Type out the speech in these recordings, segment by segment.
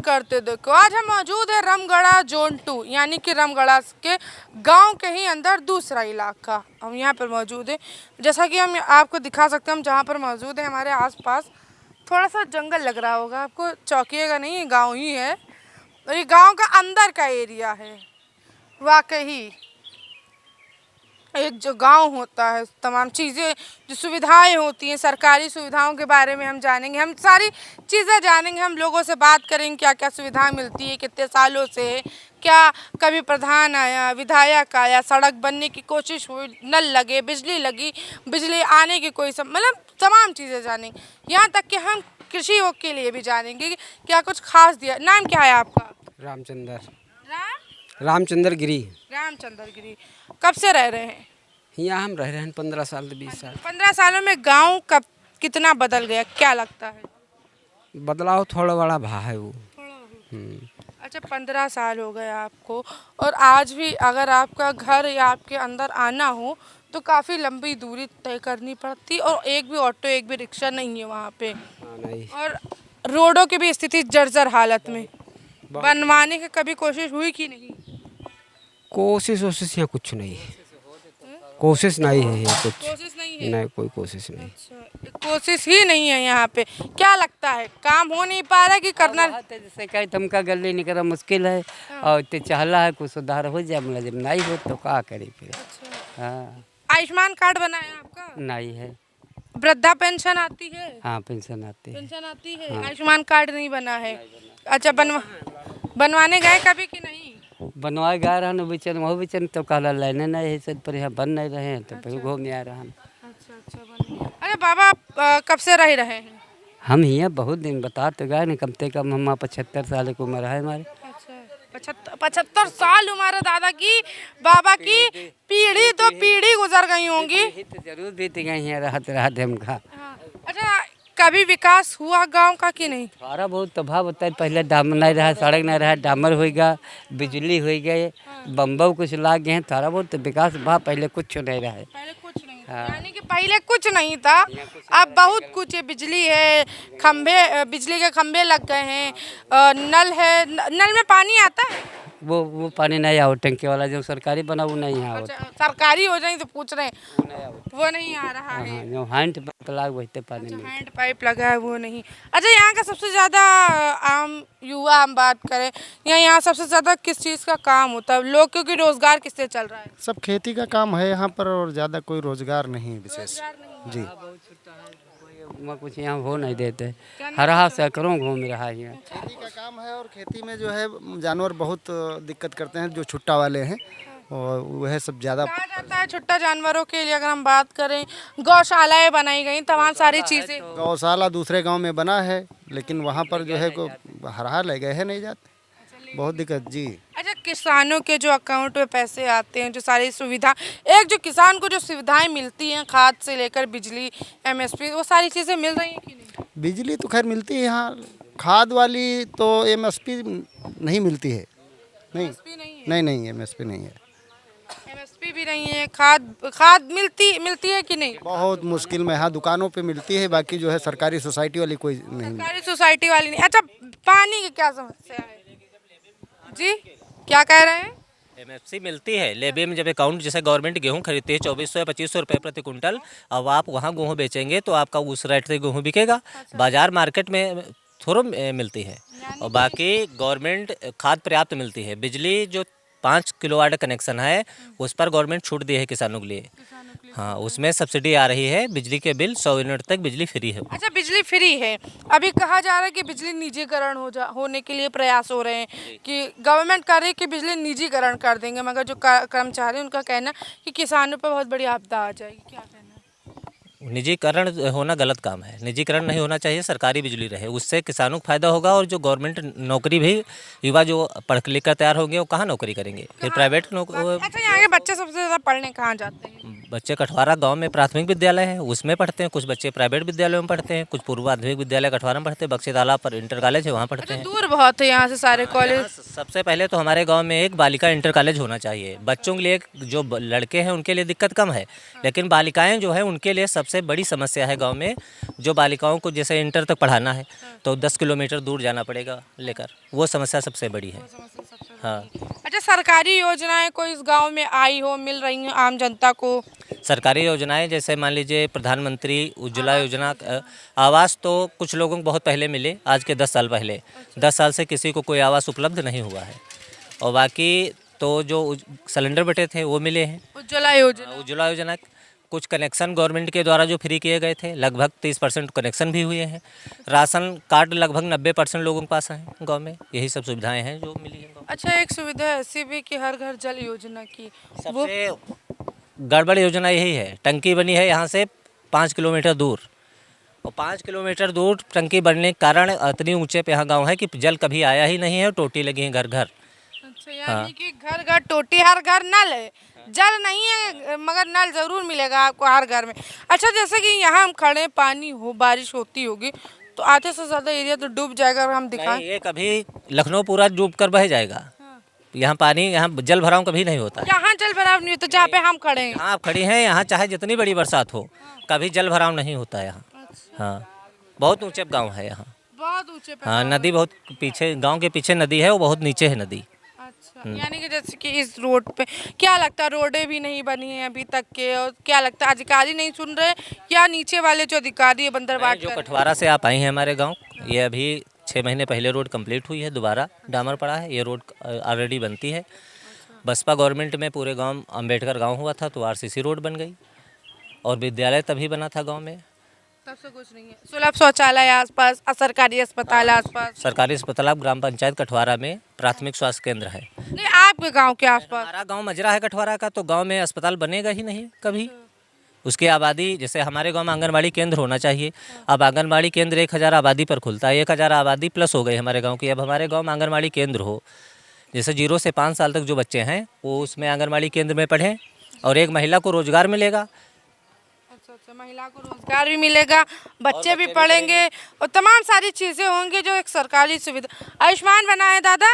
करते देखो। आज हम मौजूद है रामगढ़ा जोन 2 यानी कि रामगढ़ा के गांव के ही अंदर दूसरा इलाका हम यहाँ पर मौजूद है। जैसा कि हम आपको दिखा सकते हैं, हम जहाँ पर मौजूद है हमारे आसपास थोड़ा सा जंगल लग रहा होगा आपको, चौंकिएगा नहीं, ये गाँव ही है और ये गाँव का अंदर का एरिया है। वाकई एक जो गांव होता है, तमाम चीज़ें जो सुविधाएं होती हैं, सरकारी सुविधाओं के बारे में हम जानेंगे, हम सारी चीज़ें जानेंगे, हम लोगों से बात करेंगे क्या क्या सुविधाएं मिलती है, कितने सालों से, क्या कभी प्रधान आया, विधायक आया, सड़क बनने की कोशिश हुई, नल लगे, बिजली लगी, बिजली आने की कोई मतलब तमाम चीज़ें जानेंगे। यहाँ तक कि हम कृषि योग के लिए भी जानेंगे कि क्या कुछ खास दिया। नाम क्या है आपका? रामचंद्र गिरी। रामचंद्र गिरी। कब से रह रहे हैं यहाँ? हम रह रहे हैं 15 साल से 20 साल। 15 सालों में गांव कब कितना बदल गया, क्या लगता है? बदलाव थोड़ा बड़ा भा है वो। अच्छा, 15 साल हो गए आपको और आज भी अगर आपका घर या आपके अंदर आना हो तो काफ़ी लंबी दूरी तय करनी पड़ती और एक भी ऑटो, एक भी रिक्शा नहीं है वहाँ पे। नहीं। और रोडों की भी स्थिति जर्जर हालत में। बनवाने की कभी कोशिश हुई कि नहीं? कोशिश यहाँ कुछ नहीं है। कोशिश नहीं है यहाँ कुछ। कोशिश नहीं है? नहीं, कोई कोशिश नहीं। अच्छा, कोशिश ही नहीं है यहाँ पे। क्या लगता है, काम हो नहीं पा रहा कि करना? जैसे कहीं तुमका गले निकलना मुश्किल है और ते चाहला है कुछ सुधार हो जाए, मतलब जब नहीं हो तो क्या करे फिर। अच्छा। हाँ। आयुष्मान कार्ड बना है आपका? नहीं है। वृद्धा पेंशन आती है? हाँ, पेंशन आती है। पेंशन आती है। हाँ। आयुष्मान कार्ड नहीं बना है। अच्छा, बनवाने गए कभी कि नहीं? बनवाए गा रहा हूँ बिचन, वो बिचन तो कहला लाइने नहीं है सब पर, यहाँ बन नहीं रहे हैं तो फिर घूम आ रहा हूँ। अच्छा। अरे बाबा, आप कब से रह रहे हैं? हम यहाँ बहुत दिन बता तो गए नहीं, कम से कम हम 75 साल की उम्र है हमारी। अच्छा, 75 साल उम्र दादा की, बाबा की पीढ़ी तो पीढ़ी गुजर गई होंगी। तो जरूर बीत गई हैं रात हमका। अच्छा, कभी विकास हुआ गांव का कि नहीं? थोड़ा बहुत तो भाव होता है, पहले डामर नहीं रहा, सड़क नहीं रहा, डामर हो गया, बिजली हो गए, बम्बऊ कुछ लाग गए हैं, थोड़ा बहुत तो विकास भाव, पहले कुछ नहीं रहा है। पहले कुछ नहीं था। हाँ। यानी कि पहले कुछ नहीं था, अब बहुत कुछ है। बिजली है, खंबे, बिजली के खंबे लग गए हैं, नल है। नल में पानी आता है? वो पानी नहीं आओ, टंकी वाला जो सरकारी बना वो नहीं आओ। अच्छा, सरकारी हो जाए तो पूछ रहे हैं, वो नहीं आ रहा है। हाँ, जो हैंड पंप लाग वही पानी अच्छा, नहीं। हैंड पाइप लगा है वो नहीं। अच्छा, यहाँ का सबसे ज़्यादा आम युवा हम बात करें, यहाँ सबसे ज़्यादा किस चीज़ का काम होता है लोग, क्योंकि रोजगार किससे चल रहा है? सब खेती का काम है यहाँ पर और ज़्यादा कोई रोजगार नहीं है विशेष। जी। कुछ यहाँ हो नहीं देते, हरा सैकड़ों घूम रहा है यहाँ। खेती का काम है और खेती में जो है जानवर बहुत दिक्कत करते हैं, जो छुट्टा वाले हैं और वह सब ज़्यादा। कहा जाता है छुट्टा जानवरों के लिए अगर हम बात करें, गौशालाएं बनाई गई, तमाम सारी चीज़ें। गौशाला दूसरे गांव में बना है लेकिन वहाँ पर जो है को हरा ले गए हैं, नहीं जाते, बहुत दिक्कत। जी। अच्छा, किसानों के जो अकाउंट में पैसे आते हैं, जो सारी सुविधा, एक जो किसान को जो सुविधाएं मिलती हैं, खाद से लेकर बिजली, एमएसपी, वो सारी चीज़ें मिल रही हैं कि नहीं? बिजली तो खैर मिलती है यहाँ, खाद वाली तो एमएसपी नहीं मिलती है। नहीं, नहीं एमएसपी नहीं है। एमएसपी भी नहीं है। खाद मिलती है कि नहीं? बहुत मुश्किल में, हाँ दुकानों पे मिलती है, बाकी जो है सरकारी सोसाइटी वाली कोई नहीं। सरकारी सोसाइटी वाली नहीं। अच्छा, पानी की क्या समस्या है जी, क्या कह रहे हैं? एमएफसी मिलती है लेबे में, जब अकाउंट जैसे गवर्नमेंट गेहूं खरीदती है 2400 या 2500 रुपये प्रति कुंटल, अब आप वहाँ गेहूं बेचेंगे तो आपका उस रेट से गेहूं बिकेगा। बाजार मार्केट में थोड़ा मिलती है और बाकी गवर्नमेंट खाद पर्याप्त मिलती है। बिजली जो 5 किलोवाट कनेक्शन है उस पर गवर्नमेंट छूट दी है किसानों के लिए। हाँ, उसमें सब्सिडी आ रही है, बिजली के बिल 100 यूनिट तक बिजली फ्री है। अच्छा, बिजली फ्री है। अभी कहा जा रहा है कि बिजली निजीकरण होने के लिए प्रयास हो रहे हैं, कि गवर्नमेंट कर रही है कि बिजली निजीकरण कर देंगे, मगर जो कर्मचारी उनका कहना कि किसानों पर बहुत बड़ी आपदा आ जाएगी। क्या कहना है? निजीकरण होना गलत काम है, निजीकरण नहीं होना चाहिए, सरकारी बिजली रहे, उससे किसानों को फायदा होगा। और जो गवर्नमेंट नौकरी भी, युवा जो पढ़ लिख कर तैयार होंगे वो कहाँ नौकरी करेंगे, फिर प्राइवेट नौकरी। अच्छा, यहाँ के बच्चे सबसे ज़्यादा पढ़ने कहाँ जाते हैं? बच्चे कठवारा गांव में प्राथमिक विद्यालय है उसमें पढ़ते हैं, कुछ बच्चे प्राइवेट विद्यालयों में पढ़ते हैं, कुछ पूर्व माध्यमिक विद्यालय कठवारा में पढ़ते हैं, बक्सी तालाब पर इंटर कॉलेज है वहाँ पढ़ते हैं। दूर बहुत है यहाँ से सारे कॉलेज। यहाँ सबसे पहले तो हमारे गांव में एक बालिका इंटर कॉलेज होना चाहिए। बच्चों के लिए जो लड़के हैं उनके लिए दिक्कत कम है, लेकिन बालिकाएं जो है उनके लिए सबसे बड़ी समस्या है गांव में। जो बालिकाओं को जैसे इंटर तक पढ़ाना है तो 10 किलोमीटर दूर जाना पड़ेगा लेकर, वो समस्या सबसे बड़ी है। हाँ, अच्छा, सरकारी योजनाएं कोई इस गांव में आई हो, मिल रही हैं आम जनता को? सरकारी योजनाएं जैसे मान लीजिए प्रधानमंत्री उज्ज्वला योजना, आवास तो कुछ लोगों को बहुत पहले मिले, आज के 10 साल पहले। 10 साल से किसी को कोई आवास उपलब्ध नहीं हुआ है। और बाकी तो जो सिलेंडर बटे थे वो मिले हैं। उज्ज्वला योजना। उज्ज्वला योजना कुछ कनेक्शन गवर्नमेंट के द्वारा जो फ्री किए गए थे, लगभग 30% कनेक्शन भी हुए हैं। राशन कार्ड लगभग 90% लोगों के पास हैं गांव में। यही सब सुविधाएं हैं जो मिली हैं गाँव में। अच्छा, एक सुविधा ऐसी भी कि हर घर जल योजना की, वो सबसे गड़बड़ योजना यही है। टंकी बनी है यहाँ से 5 किलोमीटर दूर, और 5 किलोमीटर दूर टंकी बनने के कारण इतनी ऊंचे पे यहाँ गाँव है कि जल कभी आया ही नहीं है, और टोटी लगी है घर घर। अच्छा, यानी कि घर घर टोटी, हर घर नल है, जल नहीं है मगर नल जरूर मिलेगा आपको हर घर में। अच्छा, जैसे कि यहाँ हम खड़े, पानी हो, बारिश होती होगी तो आधे से ज़्यादा एरिया तो डूब जाएगा। अगर हम दिखाएं नहीं, ये कभी लखनऊ पूरा डूब कर बह जाएगा। यहाँ पानी, यहाँ जल भराव कभी नहीं होता। यहाँ जल भराव नहीं होता जहाँ पे हम खड़े हैं। यहाँ आप खड़ी हैं, यहाँ चाहे जितनी बड़ी बरसात हो कभी जल भराव नहीं होता है यहाँ। हाँ, बहुत ऊंचे गांव है यहाँ। बहुत ऊंचे पे। हाँ, नदी बहुत पीछे, गांव के पीछे नदी है, वो बहुत नीचे है नदी। अच्छा, यानी कि जैसे कि इस रोड पे क्या लगता है, रोडें भी नहीं बनी है अभी तक के, और क्या लगता है अधिकारी नहीं सुन रहे या नीचे वाले जो अधिकारी है बंदरबाट जो कठवारा से आप आई हैं हमारे गांव, ये अभी 6 महीने पहले रोड कंप्लीट हुई है, दोबारा डामर पड़ा है। ये रोड ऑलरेडी बनती है। बसपा गवर्नमेंट में पूरे गांव अंबेडकर गांव हुआ था तो आरसीसी रोड बन गई, और विद्यालय तभी बना था गांव में। तब से कुछ नहीं है। सुलभ शौचालय आसपास, सरकारी अस्पताल आसपास। सरकारी अस्पताल आप ग्राम पंचायत कठवारा में प्राथमिक स्वास्थ्य केंद्र है। नहीं, आपके गांव के आसपास। हमारा गांव मजरा है कठवारा का, तो गांव में अस्पताल बनेगा ही नहीं कभी। उसकी आबादी, जैसे हमारे गांव में आंगनबाड़ी केंद्र होना चाहिए। अब आंगनबाड़ी केंद्र 1000 आबादी पर खुलता है, 1000 आबादी प्लस हो गई हमारे गांव की। अब हमारे गांव में आंगनबाड़ी केंद्र हो, जैसे 0 से 5 साल तक जो बच्चे हैं वो उसमें आंगनबाड़ी केंद्र में पढ़ें, और एक महिला को रोजगार मिलेगा। अच्छा, महिला को रोजगार भी मिलेगा, बच्चे भी पढ़ेंगे और तमाम सारी चीजें होंगी जो एक सरकारी सुविधा। आयुष्मान बना है दादा?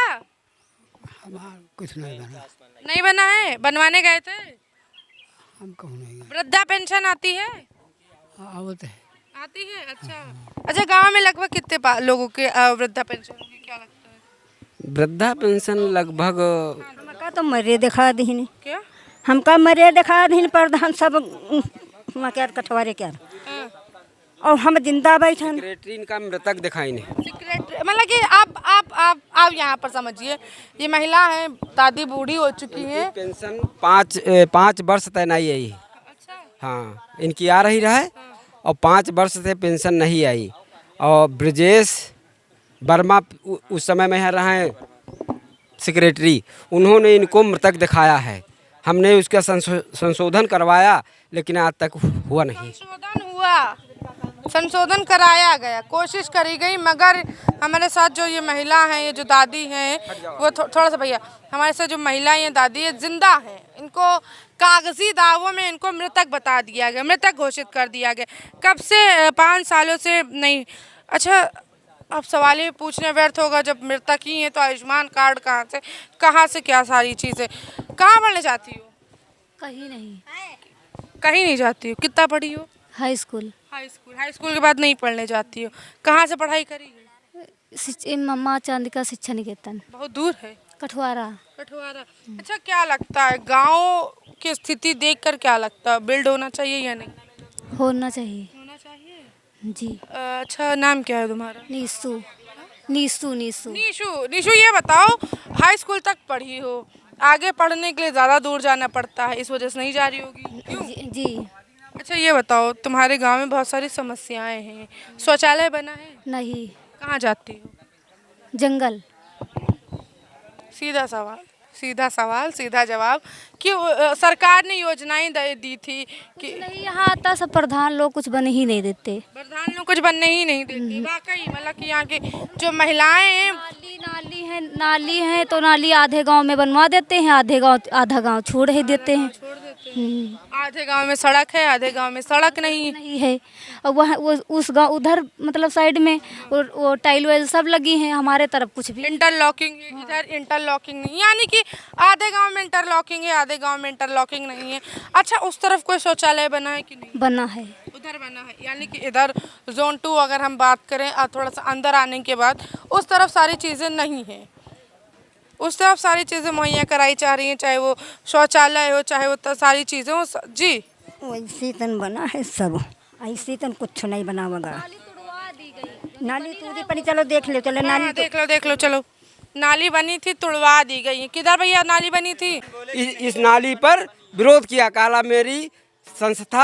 हमारा कुछ नहीं बना। नहीं बना है, बनवाने गए थे? हमको नहीं वृद्धा पेंशन आती है? आवत है। आती है। अच्छा, गांव में लगभग कितने लोगों के वृद्धा पेंशन होगी, क्या लगता है? वृद्धा पेंशन लगभग हमका तो मरे दिखा दीन, क्या? हमका मरे दिखा दीन प्रधान सब क्या कठवारे क्या, और हम जिंदा बैठन। सेक्रेटरी इनका मृतक दिखाई नहीं। सेक्रेटरी मतलब कि आप यहाँ पर समझिए, ये महिला है, दादी बूढ़ी हो चुकी है। पेंशन 5 वर्ष तय नहीं आई। अच्छा। हाँ, इनकी आ रही है और 5 वर्ष से पेंशन नहीं आई। और ब्रजेश वर्मा उस समय में है रहे सेक्रेटरी, उन्होंने इनको मृतक दिखाया है। हमने उसका संशोधन करवाया लेकिन आज तक हुआ नहीं। संशोधन कराया गया, कोशिश करी गई, मगर हमारे साथ जो ये महिला हैं, ये जो दादी हैं, वो थोड़ा सा भैया, हमारे साथ जो महिलाएं हैं, दादी है, जिंदा हैं। इनको कागजी दावों में इनको मृतक बता दिया गया, मृतक घोषित कर दिया गया। कब से? 5 सालों से नहीं। अच्छा, अब सवाल ये पूछने व्यर्थ होगा, जब मृतक ही हैं तो आयुष्मान कार्ड कहाँ से क्या सारी चीज़ें। कहाँ पढ़ने जाती हो? कहीं नहीं। कहीं नहीं जाती हो? कितना पढ़ी हो? High school. हाई स्कूल के बाद नहीं पढ़ने जाती हो? कहाँ से पढ़ाई करी? माँ चांदिका शिक्षा निकेतन। बहुत दूर है। कठवारा। अच्छा, क्या लगता है गांव की स्थिति देखकर, क्या लगता है बिल्ड होना चाहिए या नहीं? होना चाहिए। होना चाहिए जी। अच्छा, नाम क्या है तुम्हारा? नीसू। नीसू। नीसू। नीशू। नीशू, ये बताओ, हाई स्कूल तक पढ़ी हो, आगे पढ़ने के लिए ज़्यादा दूर जाना पड़ता है, इस वजह से नहीं जा रही होगी, क्यों? जी। अच्छा, ये बताओ, तुम्हारे गांव में बहुत सारी समस्याएं हैं, शौचालय बना है? नहीं। कहाँ जाती हो? जंगल। सीधा सवाल सीधा जवाब कि सरकार ने योजनाएं दी थी कि नहीं, यहाँ आता सब प्रधान लोग कुछ बन ही नहीं देते। प्रधान लोग कुछ बनने ही नहीं देते। वाकई मतलब कि यहाँ के जो महिलाएं हैं, नाली है तो नाली आधे गांव में बनवा देते हैं, आधा गांव छोड़ ही देते हैं। आधे गांव में सड़क है, आधे गांव में सड़क नहीं है। नहीं है। और वह उस गांव उधर मतलब साइड में वो टाइल वाइल सब लगी हैं, हमारे तरफ कुछ भी इंटरलॉकिंग है, इधर इंटरलॉकिंग नहीं, यानी कि आधे गांव में इंटरलॉकिंग है, आधे गांव में इंटरलॉकिंग नहीं है। अच्छा, उस तरफ कोई शौचालय बना है कि नहीं? बना है। उधर बना है, यानी कि इधर जोन 2 अगर हम बात करें थोड़ा सा अंदर आने के बाद उस तरफ सारी चीज़ें नहीं हैं। उस तरफ सारी चीज़ें मुहैया कराई जा रही हैं, चाहे वो शौचालय हो, चाहे वो सारी चीज़ें हो। जी, वैसे तन बना है सब, ऐसे तन कुछ नहीं बना वगैरह। नाली तूदी पड़ी, चलो देख लो, चलो नाली देख लो चलो। नाली बनी थी, तुड़वा दी गई है। किधर भैया नाली बनी थी? इस नाली पर विरोध किया, कहा मेरी संस्था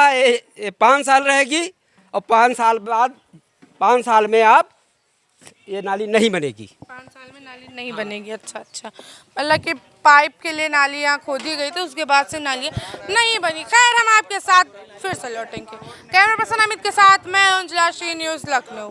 5 साल रहेगी और 5 साल में आप ये नाली नहीं बनेगी। 5 साल में नाली नहीं बनेगी। अच्छा, मतलब कि पाइप के लिए नालियाँ खोदी गई थी, उसके बाद से नालियाँ नहीं बनी। खैर, हम आपके साथ फिर से लौटेंगे। कैमरा पर्सन अमित के साथ मैं अंजला, न्यूज़ लखनऊ।